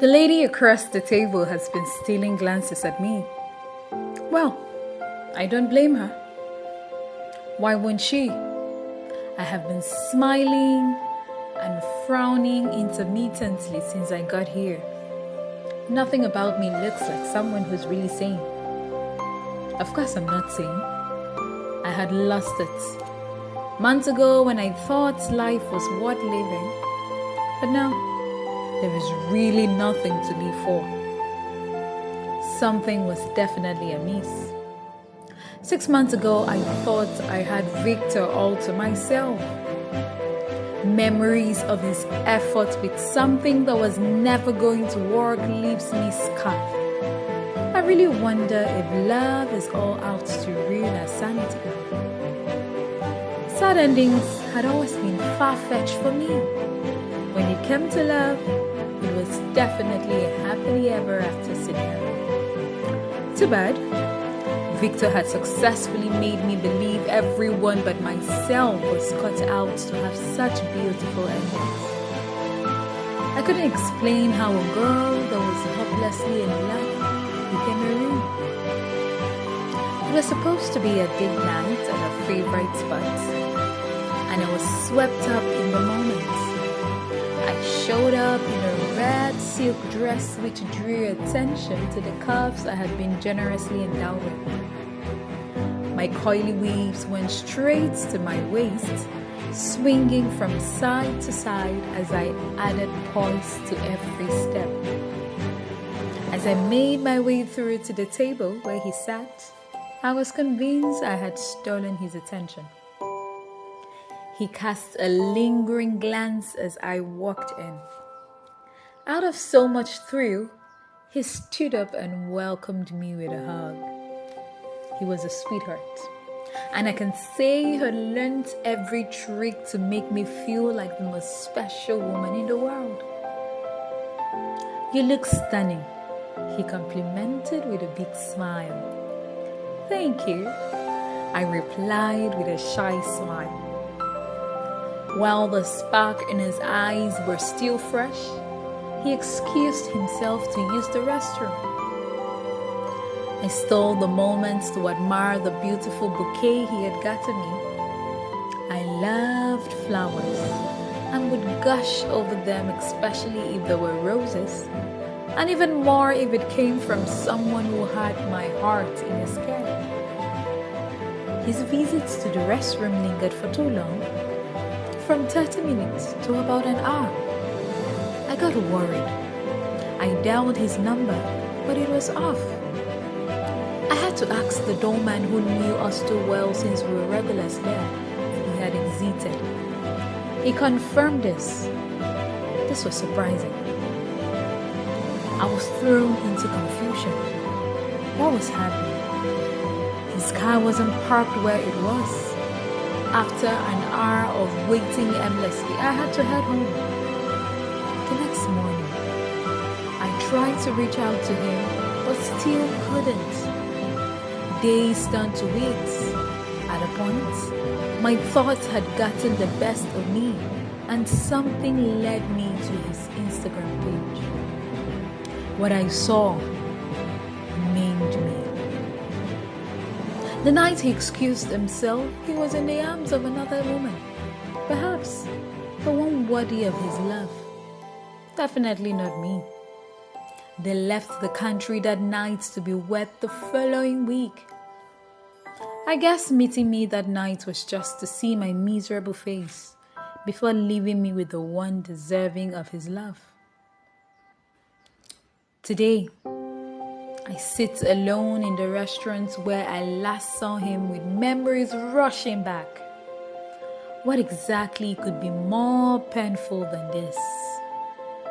The lady across the table has been stealing glances at me. Well, I don't blame her. Why won't she? I have been smiling and frowning intermittently since I got here. Nothing about me looks like someone who's really sane. Of course I'm not sane. I had lost it months ago when I thought life was worth living. But now, there is really nothing to live for. Something was definitely amiss. 6 months ago, I thought I had Victor all to myself. Memories of his effort with something that was never going to work leaves me scarred. I really wonder if love is all out to ruin our sanity. Sad endings had always been far-fetched for me. When it came to love, it was definitely a happily ever after scenario. Too bad. Victor had successfully made me believe everyone but myself was cut out to have such beautiful endings. I couldn't explain how a girl that was hopelessly in love became a ruin. It was supposed to be a date night at a favorite spot, and I was swept up in the moment. I showed up in a red silk dress which drew attention to the curves I had been generously endowed with. My coily waves went straight to my waist, swinging from side to side as I added poise to every step. As I made my way through to the table where he sat, I was convinced I had stolen his attention. He cast a lingering glance as I walked in. Out of so much thrill, he stood up and welcomed me with a hug. He was a sweetheart, and I can say he had learned every trick to make me feel like the most special woman in the world. "You look stunning," he complimented with a big smile. "Thank you," I replied with a shy smile. While the spark in his eyes were still fresh, he excused himself to use the restroom. I stole the moments to admire the beautiful bouquet he had gotten me. I loved flowers and would gush over them, especially if they were roses, and even more if it came from someone who had my heart in his care. His visits to the restroom lingered for too long, from 30 minutes to about an hour. I got worried. I dialed his number, but it was off. I had to ask the doorman, who knew us too well since we were regulars there, if he had exited. He confirmed this. This was surprising. I was thrown into confusion. What was happening? His car wasn't parked where it was. After an hour of waiting aimlessly, I had to head home. The next morning, I tried to reach out to him, but still couldn't. Days turned to weeks. At a point, my thoughts had gotten the best of me, and something led me to his Instagram page. What I saw maimed me. The night he excused himself, he was in the arms of another woman. Perhaps the one worthy of his love. Definitely not me. They left the country that night to be wed the following week. I guess meeting me that night was just to see my miserable face before leaving me with the one deserving of his love. Today, I sit alone in the restaurant where I last saw him, with memories rushing back. What exactly could be more painful than this?